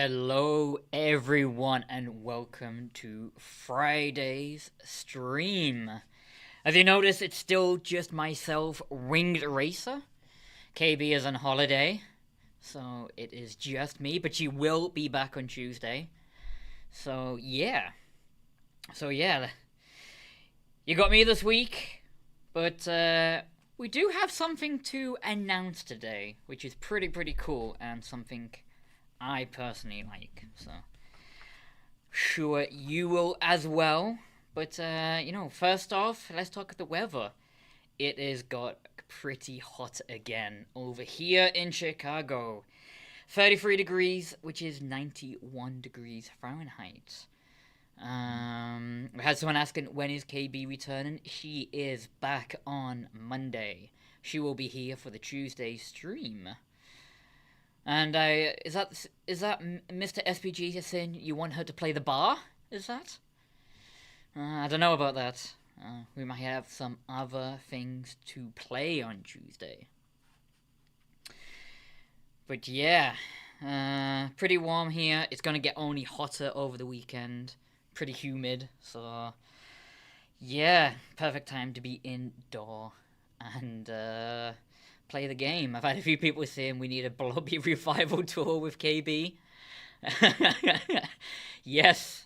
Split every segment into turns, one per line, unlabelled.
Hello, everyone, and welcome to Friday's stream. As you notice, it's still just myself, Winged Racer. KB is on holiday, so it is just me, but she will be back on Tuesday. So, yeah. You got me this week, but we do have something to announce today, which is pretty cool, and something I personally like, so sure you will as well. But first off, let's talk about the weather. It has got pretty hot again over here in Chicago. 33 degrees, which is 91 degrees Fahrenheit. We had someone asking when is KB returning. She is back on Monday. She will be here for the Tuesday stream. And is that Mr. SPG saying you want her to play the bar? Is that? I don't know about that. We might have some other things to play on Tuesday. But yeah, pretty warm here. It's gonna get only hotter over the weekend. Pretty humid, so yeah, perfect time to be indoor and play the game. I've had a few people saying we need a Blobby revival tour with KB. Yes,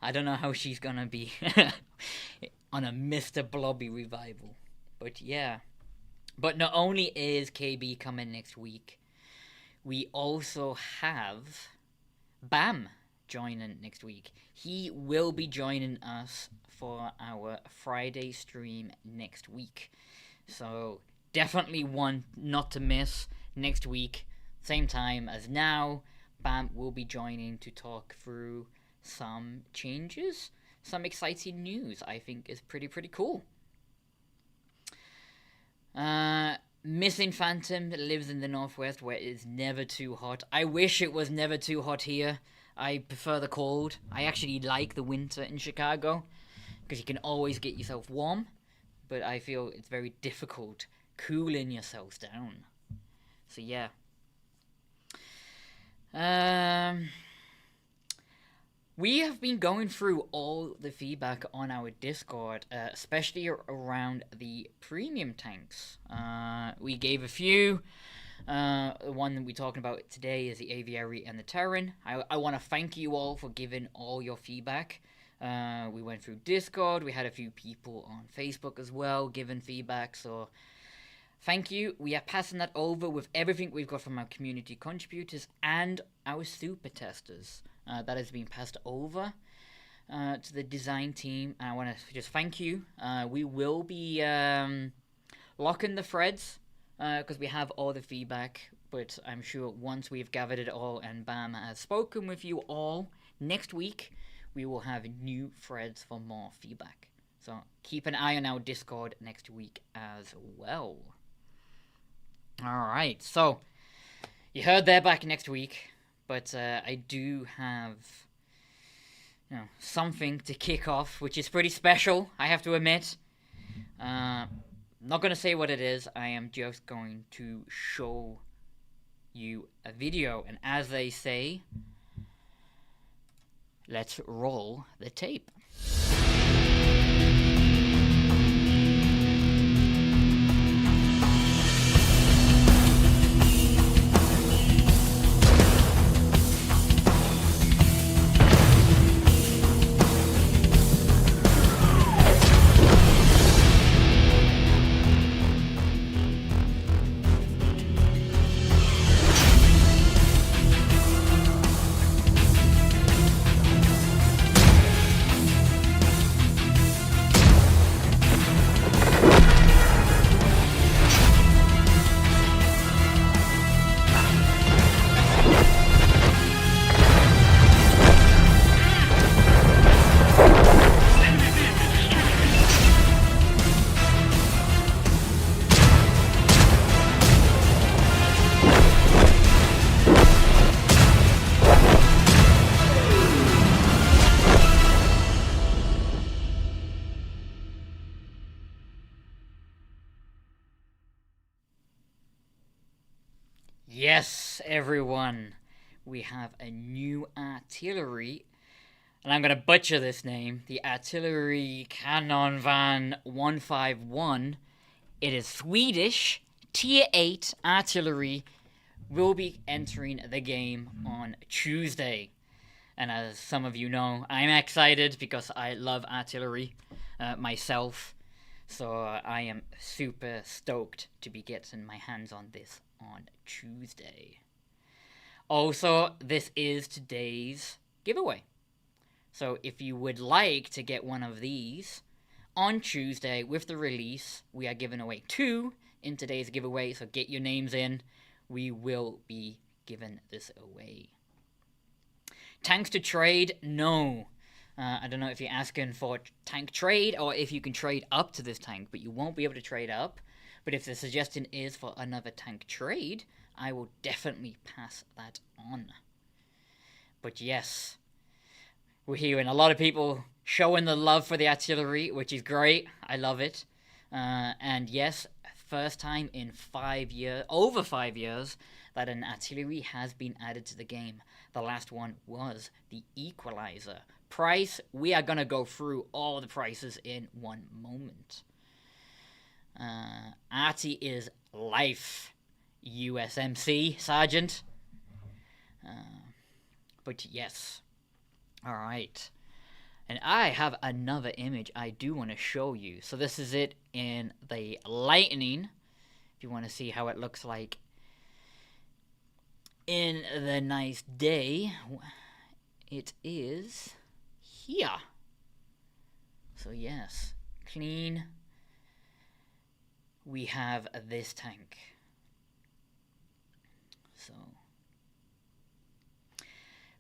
I don't know how she's gonna be on a Mr. Blobby revival, but yeah. But not only is KB coming next week, we also have Bam joining next week. He will be joining us for our Friday stream next week. So definitely one not to miss next week, same time as now. Bam will be joining to talk through some changes, some exciting news I think is pretty cool. Missing Phantom lives in the Northwest where it is never too hot. I wish it was never too hot here. I prefer the cold. I actually like the winter in Chicago because you can always get yourself warm, but I feel it's very difficult cooling yourselves down. So yeah. We have been going through all the feedback on our Discord, especially around the premium tanks. We gave a few. The one that we're talking about today is the Aviary and the Terran. I want to thank you all for giving all your feedback. We went through Discord. We had a few people on Facebook as well giving feedback, so thank you. We are passing that over with everything we've got from our community contributors and our super testers. That has been passed over to the design team. And I want to just thank you. We will be locking the threads because we have all the feedback. But I'm sure once we've gathered it all and Bam has spoken with you all, next week we will have new threads for more feedback. So keep an eye on our Discord next week as well. Alright, so you heard they're back next week, but I do have something to kick off, which is pretty special, I have to admit. I'm not going to say what it is, I am just going to show you a video, and as they say, let's roll the tape. Yes, everyone. we have a new artillery, and I'm going to butcher this name, the Artillery Cannon Van 151. It is Swedish, Tier 8 artillery, will be entering the game on Tuesday. And as some of you know, I'm excited because I love artillery myself. So I am super stoked to be getting my hands on this on Tuesday. Also, this is today's giveaway. So if you would like to get one of these, on Tuesday with the release, we are giving away 2 in today's giveaway. So get your names in. We will be giving this away. Tanks to trade? No. I don't know if you're asking for tank trade or if you can trade up to this tank, but you won't be able to trade up. But if the suggestion is for another tank trade, I will definitely pass that on. But yes, we're hearing a lot of people showing the love for the artillery, which is great. I love it. And yes, first time in 5 years, over 5 years, that an artillery has been added to the game. The last one was the Equalizer. Price, we are going to go through all the prices in one moment. Artie is life. USMC, Sergeant. But yes. Alright. And I have another image I do want to show you. So this is it in the lightning. If you want to see how it looks like in the nice day, it is here. So yes, clean. We have this tank. So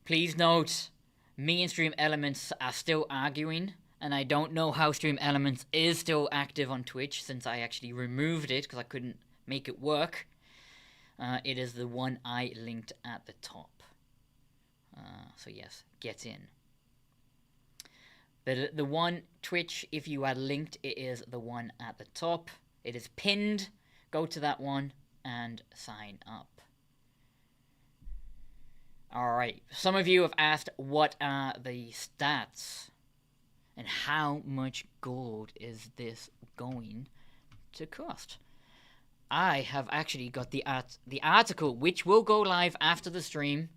please note, me and Stream Elements are still arguing, and I don't know how Stream Elements is still active on Twitch since I actually removed it because I couldn't make it work. It is the one I linked at the top. So yes, get in. The one Twitch, if you are linked, it is the one at the top. It is pinned. Go to that one and sign up. Alright, some of you have asked what are the stats and how much gold is this going to cost. I have actually got the article, which will go live after the stream,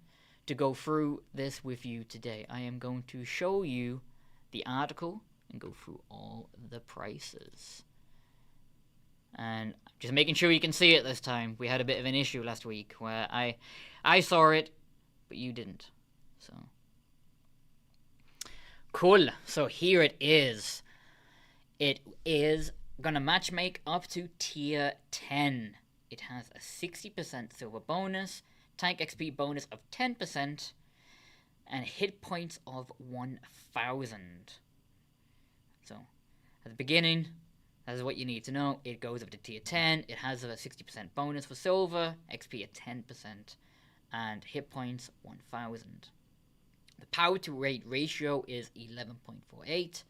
to go through this with you today. I am going to show you the article and go through all the prices. And just making sure you can see it this time. We had a bit of an issue last week where I saw it, but you didn't. So cool. So here it is. It is gonna matchmake up to tier 10. It has a 60% silver bonus, tank XP bonus of 10%, and hit points of 1000. So at the beginning, that is what you need to know. It goes up to tier 10. It has a 60% bonus for silver, XP at 10%, and hit points 1000. The power to weight ratio is 11.48.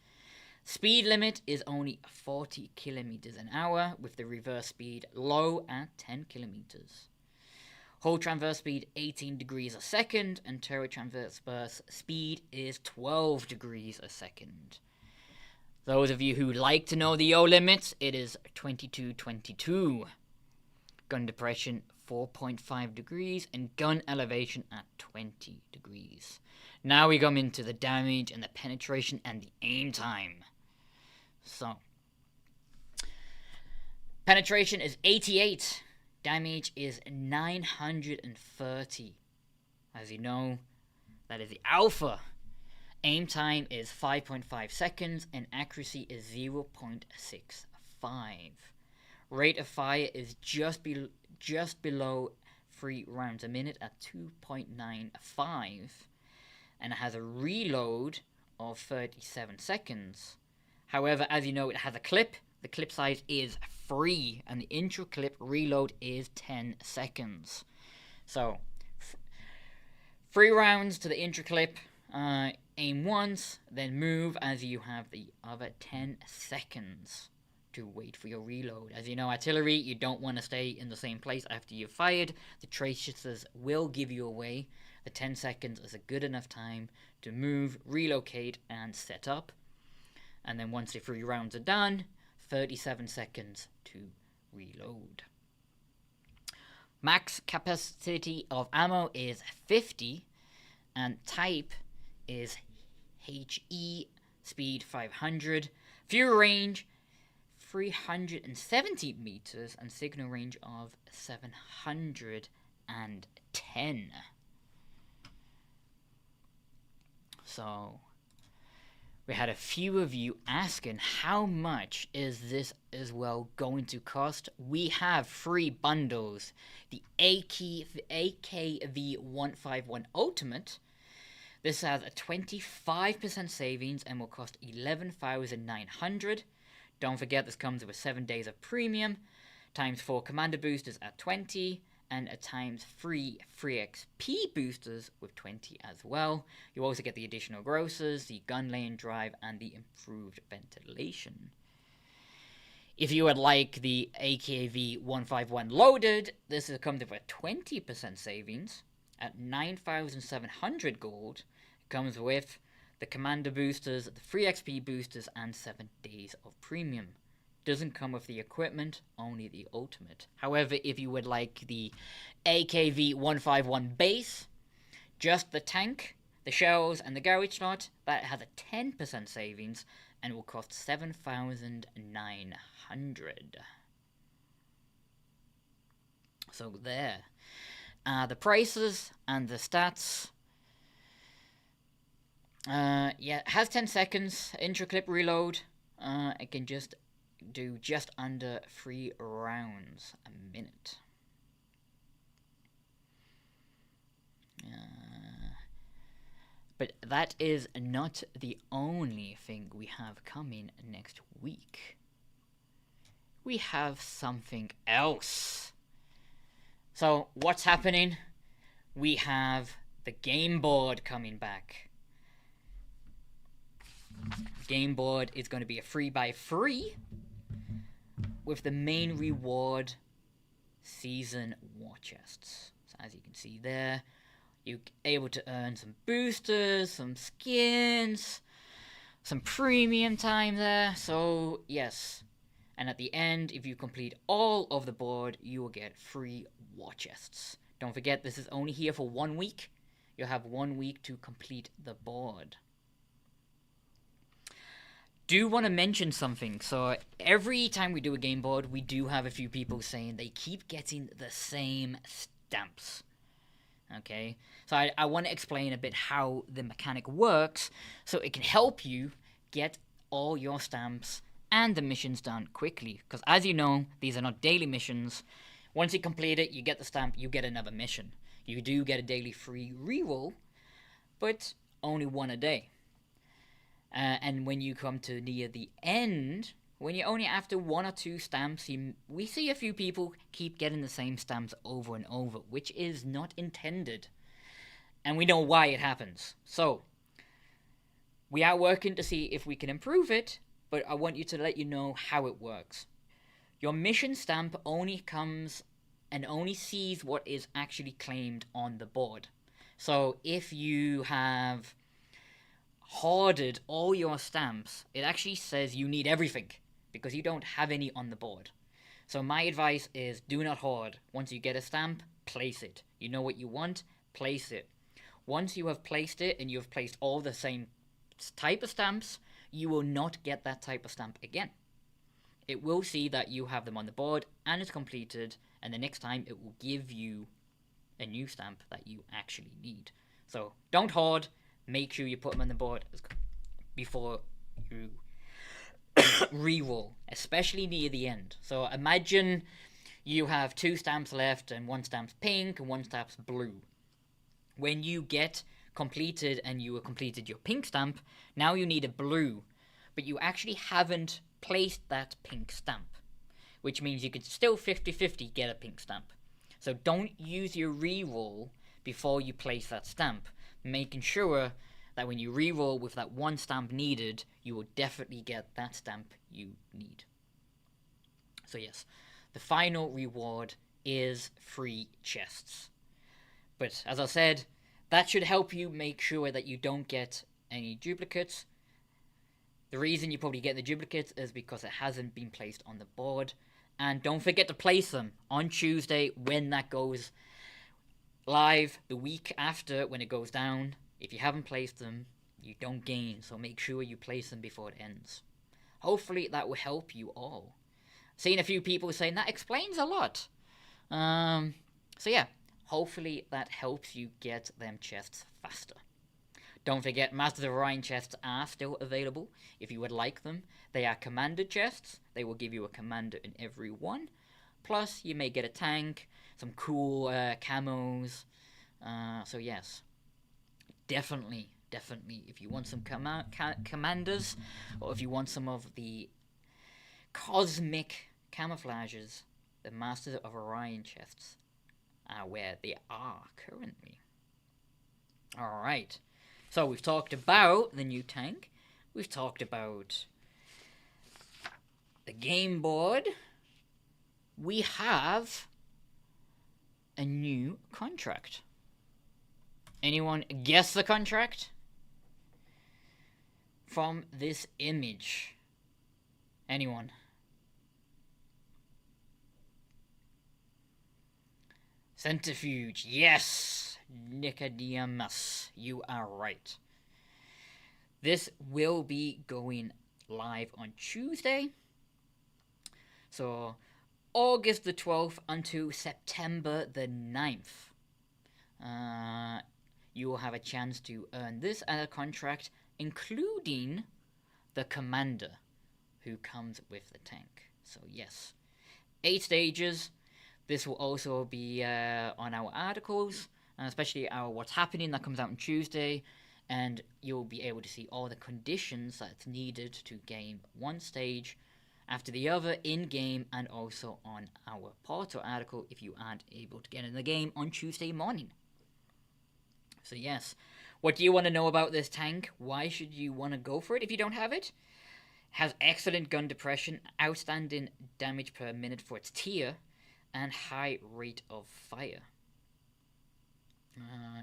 Speed limit is only 40 kilometers an hour, with the reverse speed low at 10 kilometers. Whole transverse speed 18 degrees a second, and turret transverse speed is 12 degrees a second. Those of you who like to know the yaw limits, it is 2222. Gun depression 4.5 degrees, and gun elevation at 20 degrees. Now we come into the damage and the penetration and the aim time. So, penetration is 88. Damage is 930. As you know, that is the alpha. Aim time is 5.5 seconds and accuracy is 0.65. Rate of fire is just below 3 rounds a minute at 2.95. And it has a reload of 37 seconds. However, as you know, it has a clip. The clip size is 3, and the intro clip reload is 10 seconds. So, 3 rounds to the intro clip, aim once, then move as you have the other 10 seconds to wait for your reload. As you know, artillery, you don't want to stay in the same place after you've fired. The tracers will give you away. The 10 seconds is a good enough time to move, relocate, and set up. And then once the 3 rounds are done, 37 seconds to reload. Max capacity of ammo is 50, and type is HE, speed 500, fuel range 370 meters, and signal range of 710. So we had a few of you asking how much is this as well going to cost. We have 3 bundles. The AKV151 Ultimate. This has a 25% savings and will cost 11,900. Don't forget this comes with 7 days of premium, times 4 commander boosters at 20, and a times 3 free XP boosters with 20 as well. You also get the additional grocers, the gun lane drive, and the improved ventilation. If you would like the AKV 151 loaded, this comes with a 20% savings at 9,700 gold. It comes with the commander boosters, the free XP boosters, and 7 days of premium. Doesn't come with the equipment, only the ultimate. However, if you would like the AKV 151 base, just the tank, the shells, and the garage slot, that has a 10% savings and will cost 7,900. So there. The prices and the stats. It has 10 seconds intra-clip reload. It can just do just under 3 rounds a minute. But that is not the only thing we have coming next week. We have something else. So, what's happening? We have the game board coming back. Game board is going to be a 3x3 with the main reward season war chests. So as you can see there, you're able to earn some boosters, some skins, some premium time there. So yes, and at the end, if you complete all of the board, you will get free war chests. Don't forget, this is only here for 1 week. You'll have 1 week to complete the board. Do want to mention something. So every time we do a game board, we do have a few people saying they keep getting the same stamps. Okay, so I want to explain a bit how the mechanic works so it can help you get all your stamps and the missions done quickly. Because as you know, these are not daily missions. Once you complete it, you get the stamp, you get another mission. You do get a daily free reroll, but only 1 a day. And when you come to near the end, when you're only after 1 or 2 stamps, we see a few people keep getting the same stamps over and over, which is not intended. And we know why it happens. So, we are working to see if we can improve it, but I want to let you know how it works. Your mission stamp only comes and only sees what is actually claimed on the board. So, if you have hoarded all your stamps, it actually says you need everything because you don't have any on the board. So my advice is do not hoard. Once you get a stamp, place it. You know what you want, place it. Once you have placed it and you have placed all the same type of stamps, you will not get that type of stamp again. It will see that you have them on the board and it's completed, and the next time it will give you a new stamp that you actually need. So don't hoard. Make sure you put them on the board before you reroll, especially near the end. So imagine you have 2 stamps left and 1 stamp's pink and 1 stamp's blue. When you get completed and you have completed your pink stamp, now you need a blue, but you actually haven't placed that pink stamp, which means you could still 50-50 get a pink stamp. So don't use your reroll before you place that stamp, making sure that when you reroll with that 1 stamp needed, you will definitely get that stamp you need. So yes, the final reward is free chests. But as I said, That should help you make sure that you don't get any duplicates. The reason you probably get the duplicates is because it hasn't been placed on the board. And don't forget to place them on Tuesday when that goes live, the week after when it goes down. If you haven't placed them, you don't gain, so make sure you place them before it ends. Hopefully that will help you all. Seen a few people saying that explains a lot. So yeah, hopefully that helps you get them chests faster. Don't forget, Masters of Orion chests are still available if you would like them. They are commander chests. They will give you a commander in every one. Plus, you may get a tank, some cool camos. So yes, definitely, if you want some commanders, or if you want some of the cosmic camouflages, the Masters of Orion chests are where they are currently. Alright, so we've talked about the new tank, we've talked about the game board, we have a new contract. Anyone guess the contract? From this image. Anyone? Centrifuge. Yes! Nicodemus. You are right. This will be going live on Tuesday. So, August the 12th until September the 9th. You will have a chance to earn this as a contract, including the commander who comes with the tank. So yes, 8 stages. This will also be on our articles, especially our What's Happening that comes out on Tuesday, and you'll be able to see all the conditions that's needed to game one stage after the other in-game, and also on our portal article if you aren't able to get in the game on Tuesday morning. So yes, what do you want to know about this tank? Why should you want to go for it if you don't have it? Has excellent gun depression, outstanding damage per minute for its tier, and high rate of fire.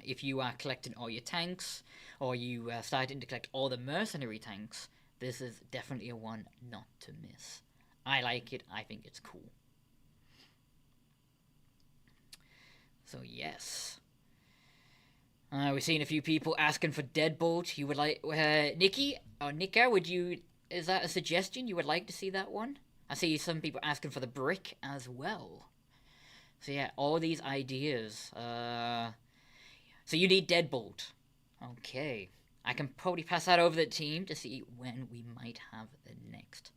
If you are collecting all your tanks, or you are starting to collect all the mercenary tanks, this is definitely a one not to miss. I like it. I think it's cool. So yes. We've seen a few people asking for Deadbolt. You would like... Nikki? Or Nika, would you... Is that a suggestion? You would like to see that one? I see some people asking for the brick as well. So yeah, all these ideas. So you need Deadbolt. Okay. I can probably pass that over to the team to see when we might have the next.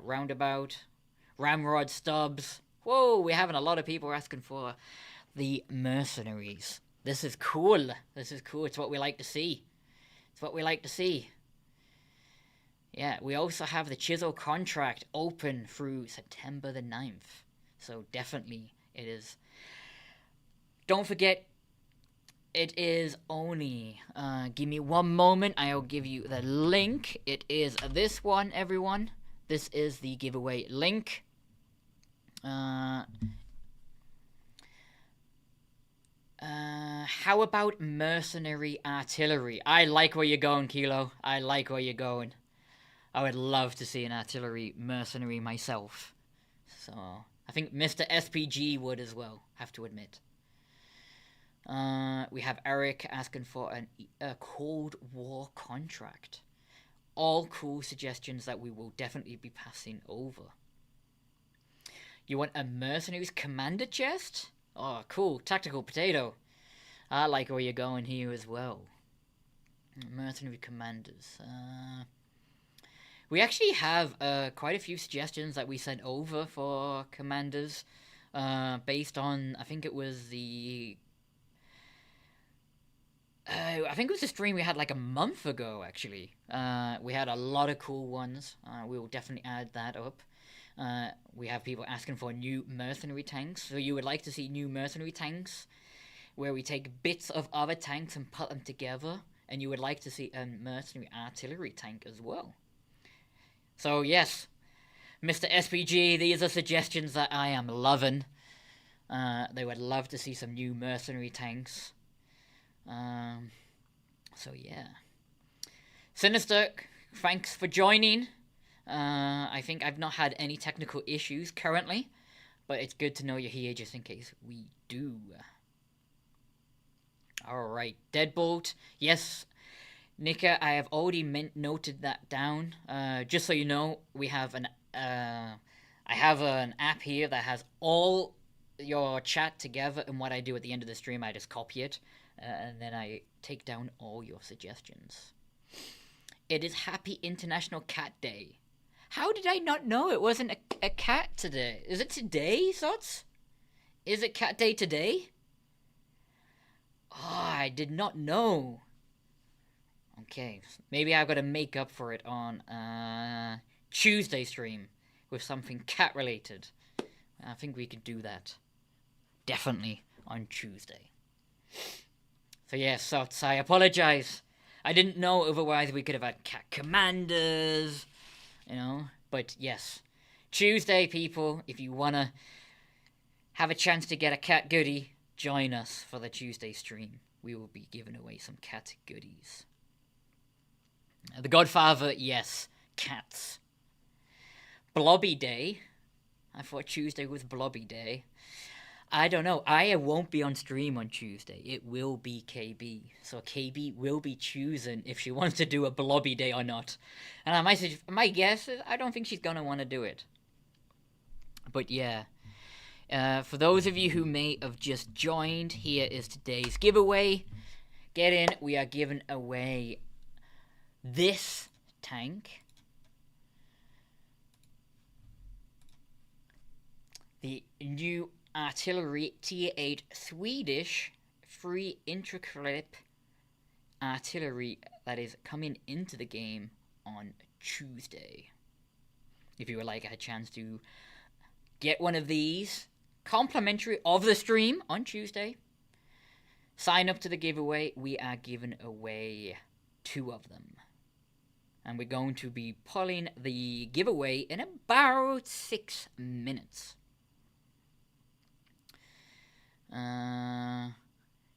Roundabout. Ramrod Stubbs. Whoa, we're having a lot of people asking for the mercenaries. This is cool. This is cool. It's what we like to see. It's what we like to see. Yeah, we also have the Chisel contract open through September the 9th. So definitely it is. Don't forget, it is only... give me one moment. I'll give you the link. It is this one, everyone. This is the giveaway link. How about mercenary artillery? I like where you're going, Kilo. I like where you're going. I would love to see an artillery mercenary myself. So, I think Mr. SPG would as well, have to admit. We have Eric asking for a Cold War contract. All cool suggestions that we will definitely be passing over. You want a mercenaries commander chest? Oh, cool. Tactical potato. I like where you're going here as well. Mercenary commanders. We actually have quite a few suggestions that we sent over for commanders. Based on, I think it was the... I think it was a stream we had like a month ago, actually. We had a lot of cool ones. We will definitely add that up. We have people asking for new mercenary tanks. So you would like to see new mercenary tanks where we take bits of other tanks and put them together. And you would like to see a mercenary artillery tank as well. So yes, Mr. SPG, these are suggestions that I am loving. They would love to see some new mercenary tanks. So yeah, Sinister, thanks for joining. I think I've not had any technical issues currently, but it's good to know you're here just in case we do. Alright, Deadbolt. Yes, Nika, I have already noted that down. Just so you know, we have I have an app here that has all your chat together, and what I do at the end of the stream, I just copy it, and then I take down all your suggestions. It is Happy International Cat Day. How did I not know it wasn't a cat today? Is it today, Sots? Is it Cat Day today? Oh, I did not know. Okay, maybe I've got to make up for it on Tuesday stream with something cat related. I think we could do that. Definitely on Tuesday. So yes, Sots, I apologize. I didn't know, otherwise we could have had cat commanders, you know. But yes, Tuesday, people, if you want to have a chance to get a cat goodie, join us for the Tuesday stream. We will be giving away some cat goodies. The Godfather, yes, cats. Blobby Day. I thought Tuesday was Blobby Day. I don't know. I won't be on stream on Tuesday. It will be KB. So KB will be choosing if she wants to do a Blobby Day or not. And my guess is I don't think she's going to want to do it. But yeah. For those of you who may have just joined, here is today's giveaway. Get in. We are giving away this tank. The new Artillery T8 Swedish free intraclip artillery that is coming into the game on Tuesday. If you would like a chance to get one of these complimentary of the stream on Tuesday, sign up to the giveaway. We are giving away 2 of them. And we're going to be pulling the giveaway in about 6 minutes.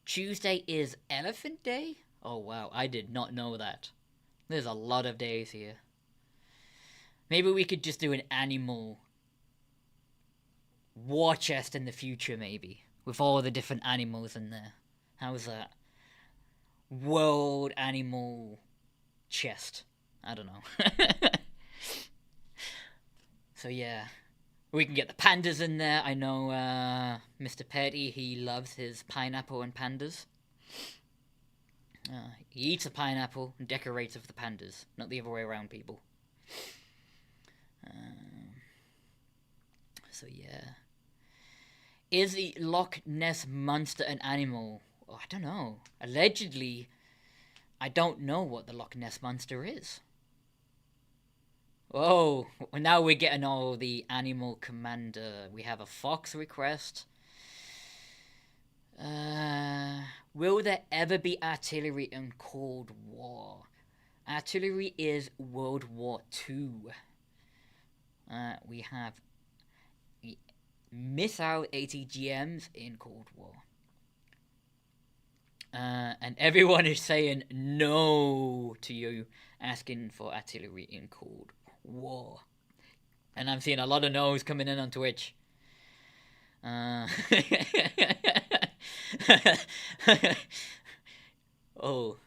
Tuesday is Elephant Day? Oh wow, I did not know that. There's a lot of days here. Maybe we could just do an animal war chest in the future, maybe. With all the different animals in there. How's that? World animal chest. I don't know. So yeah. We can get the pandas in there. I know Mr. Petty, he loves his pineapple and pandas. He eats a pineapple and decorates with the pandas. Not the other way around, people. So yeah. Is the Loch Ness Monster an animal? Oh, I don't know. Allegedly, I don't know what the Loch Ness Monster is. Oh, now we're getting all the animal commander. We have a fox request. Will there ever be artillery in Cold War? Artillery is World War II. We have missile ATGMs in Cold War. And everyone is saying no to you asking for artillery in Cold War. And I'm seeing a lot of no's coming in on Twitch. Oh.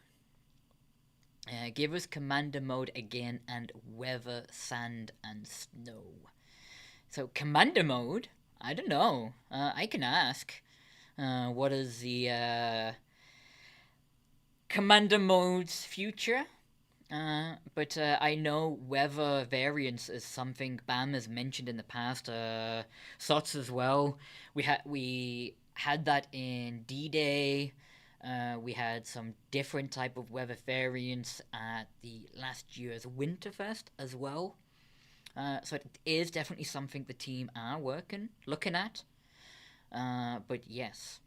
Give us commander mode again and weather, sand, and snow. So, commander mode? I don't know. I can ask. What is the commander mode's future? But I know weather variance is something BAM has mentioned in the past. SOTS as well. We had that in D-Day. We had some different type of weather variants at the last year's Winterfest as well. So it is definitely something the team are looking at. But yes,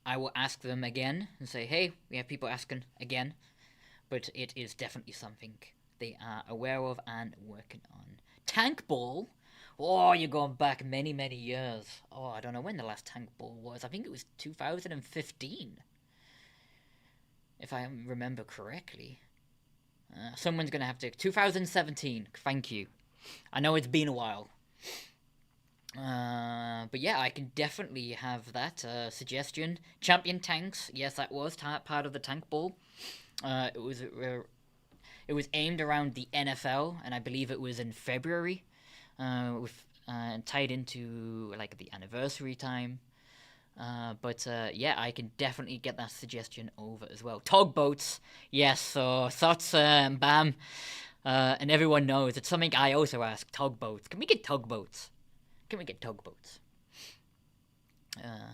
I will ask them again and say, hey, we have people asking again. But it is definitely something they are aware of and working on. Tank Ball? Oh, you're going back many, many years. Oh, I don't know when the last Tank Ball was. I think it was 2015. if I remember correctly. Someone's gonna have to. 2017. Thank you. I know it's been a while. But yeah, I can definitely have that suggestion. Champion tanks. Yes, that was part of the tank ball. It was aimed around the NFL, and I believe it was in February, with tied into like the anniversary time. But yeah, I can definitely get that suggestion over as well. Tugboats, yes. So thoughts, Bam, and everyone knows it's something I also ask. Tugboats. Can we get tugboats? Can we get tugboats?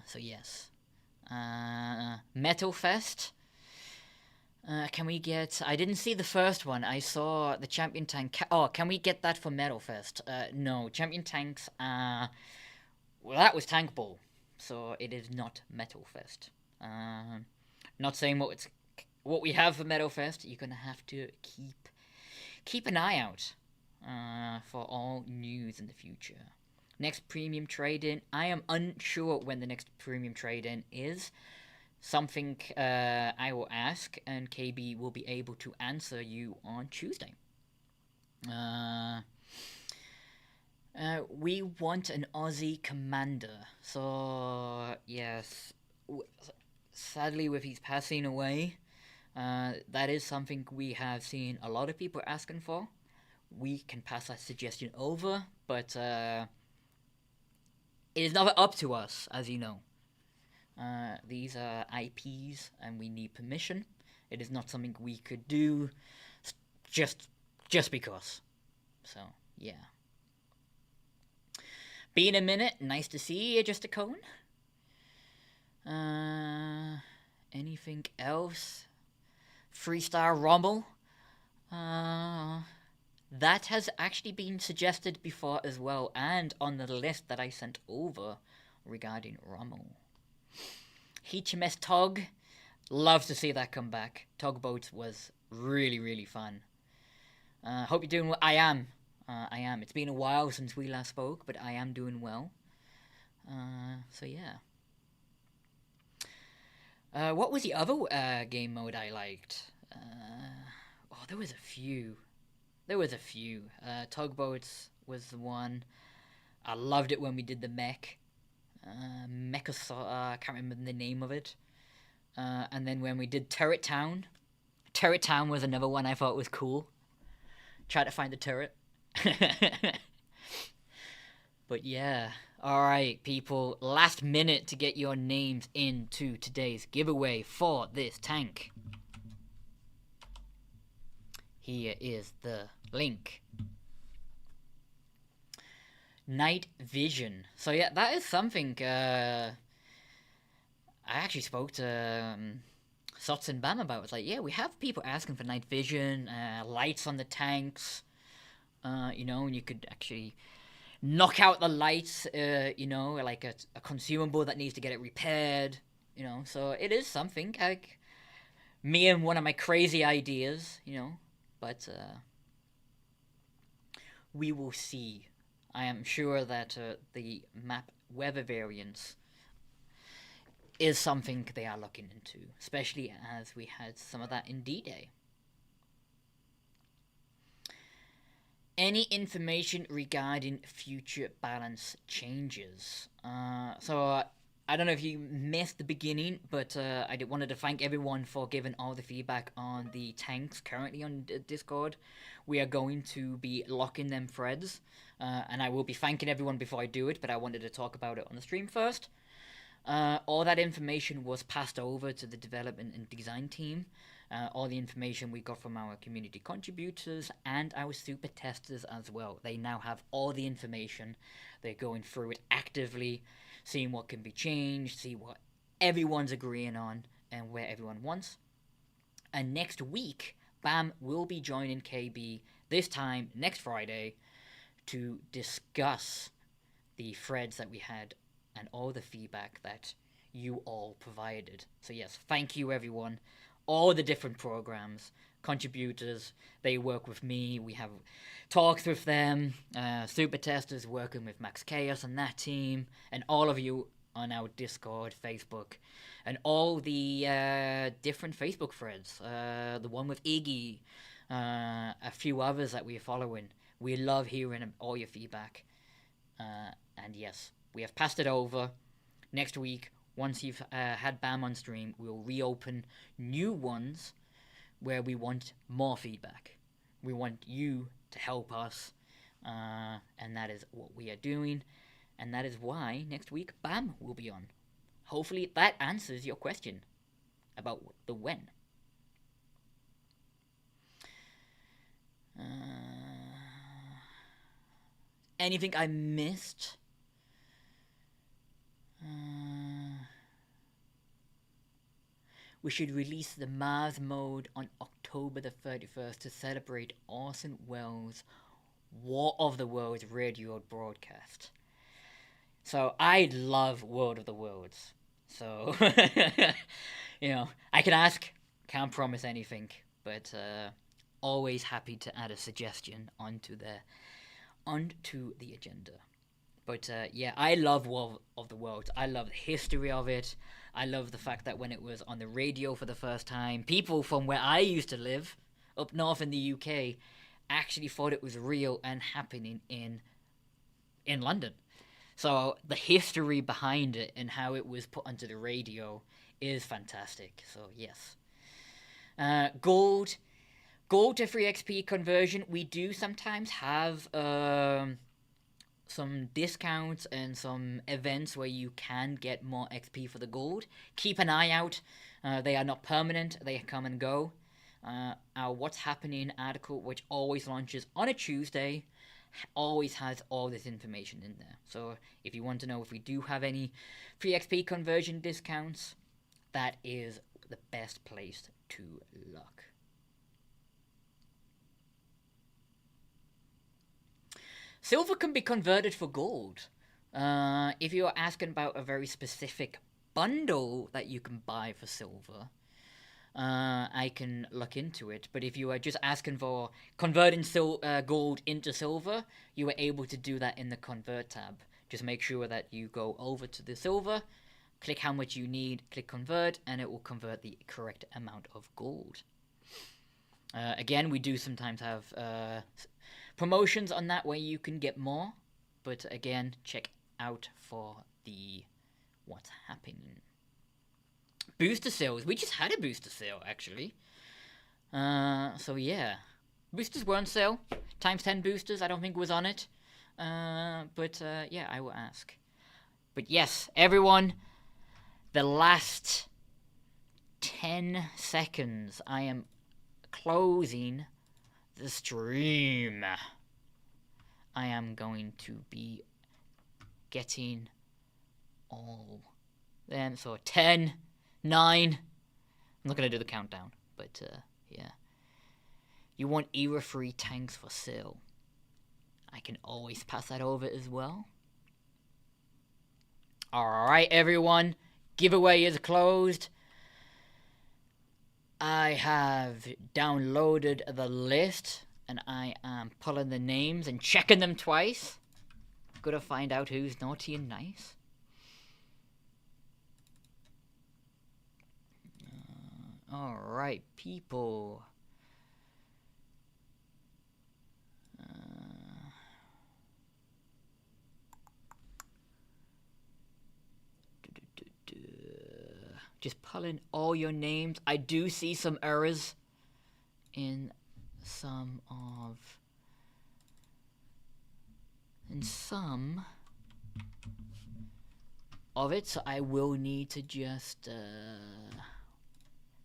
So yes. Metal Fest. Can we get? I didn't see the first one. I saw the Champion Tank. Oh, can we get that for Metal Fest? No, Champion Tanks. Well, that was Tank Ball, so it is not Metal Fest. Not saying what we have for Metal Fest. You're gonna have to keep an eye out for all news in the future. Next premium trade-in. I am unsure when the next premium trade-in is. Something I will ask, and KB will be able to answer you on Tuesday. We want an Aussie commander. So, yes. Sadly, with his passing away, that is something we have seen a lot of people asking for. We can pass that suggestion over, but it is not up to us, as you know. These are IPs, and we need permission. It is not something we could do just because. So yeah. Been a minute. Nice to see you, Just a Cone. Anything else? Freestar Rommel. That has actually been suggested before as well, and on the list that I sent over regarding Rommel. HMS Tug, love to see that come back. Tugboats was really, really fun. Hope you're doing well. I am. It's been a while since we last spoke, but I am doing well. So yeah. What was the other game mode I liked? There was a few. Tugboats was the one. I loved it when we did the mech. I can't remember the name of it. And then when we did Turret Town was another one I thought was cool. Try to find the turret. But yeah, alright people, last minute to get your names into today's giveaway for this tank. Here is the link. Night Vision. So yeah, that is something I actually spoke to Sots and Bam about. It's like, yeah, we have people asking for night vision, lights on the tanks, and you could actually knock out the lights, like a consumable that needs to get it repaired, so it is something, like, me and one of my crazy ideas, but we will see. I am sure that the map weather variants is something they are looking into, especially as we had some of that in D-Day. Any information regarding future balance changes? I don't know if you missed the beginning, but I wanted to thank everyone for giving all the feedback on the tanks currently on Discord. We are going to be locking them threads, and I will be thanking everyone before I do it, but I wanted to talk about it on the stream first. All that information was passed over to the development and design team. All the information we got from our community contributors and our super testers as well. They now have all the information. They're going through it actively, seeing what can be changed, see what everyone's agreeing on, and where everyone wants. And next week, Bam will be joining KB, this time next Friday, to discuss the threads that we had and all the feedback that you all provided. So yes, thank you everyone. All the different programs, contributors, they work with me. We have talks with them. Super testers working with Max Chaos and that team, and all of you on our Discord, Facebook, and all the different Facebook threads. The one with Iggy, a few others that we're following. We love hearing all your feedback. And yes, we have passed it over. Next week, once you've had BAM on stream, we'll reopen new ones where we want more feedback. We want you to help us, and that is what we are doing, and that is why next week BAM will be on. Hopefully that answers your question about the when. Anything I missed? We should release the Mars mode on October the 31st to celebrate Orson Welles' War of the Worlds radio broadcast. So I love World of the Worlds. So, I can ask, can't promise anything, but always happy to add a suggestion onto the agenda. But I love War of the Worlds. I love the history of it. I love the fact that when it was on the radio for the first time, people from where I used to live, up north in the UK, actually thought it was real and happening in London. So the history behind it and how it was put onto the radio is fantastic. So yes. Gold to free XP conversion. We do sometimes have some discounts and some events where you can get more XP for the gold. Keep an eye out. They are not permanent. They come and go. Our What's Happening article, which always launches on a Tuesday, always has all this information in there. So if you want to know if we do have any free XP conversion discounts, that is the best place to look. Silver can be converted for gold. If you're asking about a very specific bundle that you can buy for silver, I can look into it. But if you are just asking for converting gold into silver, you are able to do that in the Convert tab. Just make sure that you go over to the silver, click how much you need, click Convert, and it will convert the correct amount of gold. Again, we do sometimes have promotions on that way you can get more, but again, check out for the What's Happening. Booster sales. We just had a booster sale, actually. So yeah. Boosters were on sale. Times 10 boosters, I don't think was on it. But yeah, I will ask. But yes, everyone, the last 10 seconds, I am closing the stream. I am going to be getting all them. So 10, 9. I'm not going to do the countdown, but yeah. You want era-free tanks for sale. I can always pass that over as well. Alright, everyone. Giveaway is closed. I have downloaded the list, and I am pulling the names and checking them twice. Gotta find out who's naughty and nice. Alright, people. Just pulling all your names. I do see some errors in some of it, so I will need to just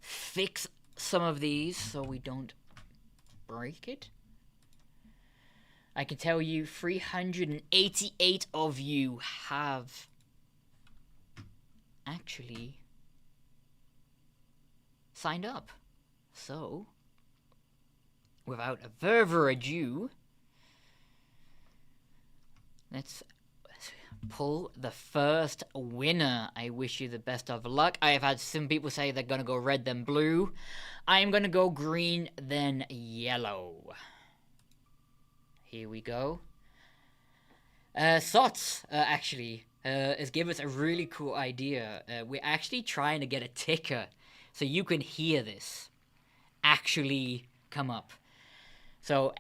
fix some of these so we don't break it. I can tell you 388 of you have actually signed up. So, without further ado, let's pull the first winner. I wish you the best of luck. I have had some people say they're going to go red then blue. I am going to go green then yellow. Here we go. Sots, actually. has given us a really cool idea. We're actually trying to get a ticker so you can hear this actually come up. So,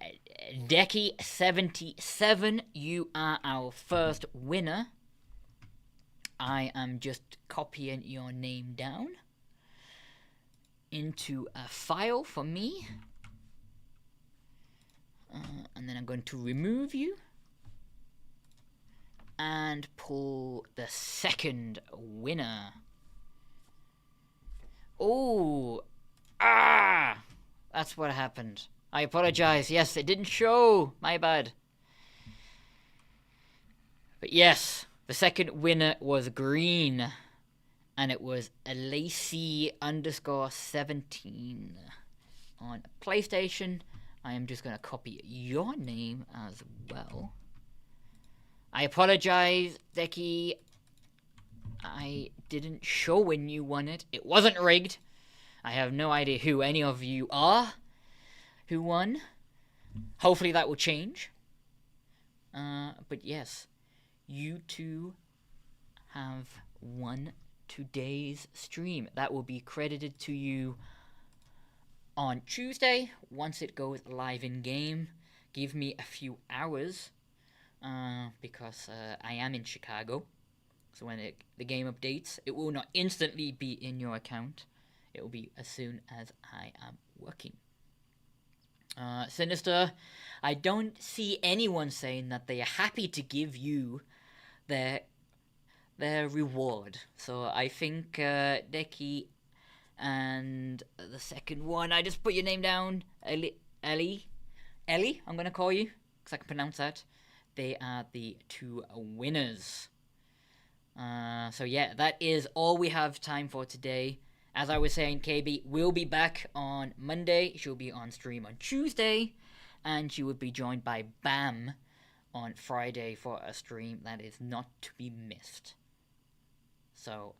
Decky77, you are our first winner. I am just copying your name down into a file for me. And then I'm going to remove you and pull the second winner. Oh, that's what happened. I apologize. Yes, it didn't show. My bad. But yes, the second winner was green. And it was Lacey_17 on PlayStation. I am just going to copy your name as well. I apologize, Decky. I didn't show when you won it. It wasn't rigged. I have no idea who any of you are who won. Hopefully that will change. But yes, you two have won today's stream. That will be credited to you on Tuesday once it goes live in game. Give me a few hours because I am in Chicago. So when the game updates, it will not instantly be in your account. It will be as soon as I am working. Sinister, I don't see anyone saying that they are happy to give you their reward. So I think Decky and the second one, I just put your name down, Ellie, I'm going to call you, because I can pronounce that. They are the two winners. So yeah, that is all we have time for today. As I was saying, KB will be back on Monday. She'll be on stream on Tuesday. And she will be joined by Bam on Friday for a stream that is not to be missed. So,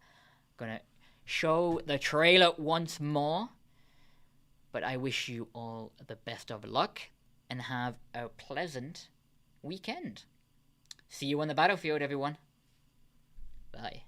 gonna show the trailer once more. But I wish you all the best of luck and have a pleasant weekend. See you on the battlefield, everyone. Bye.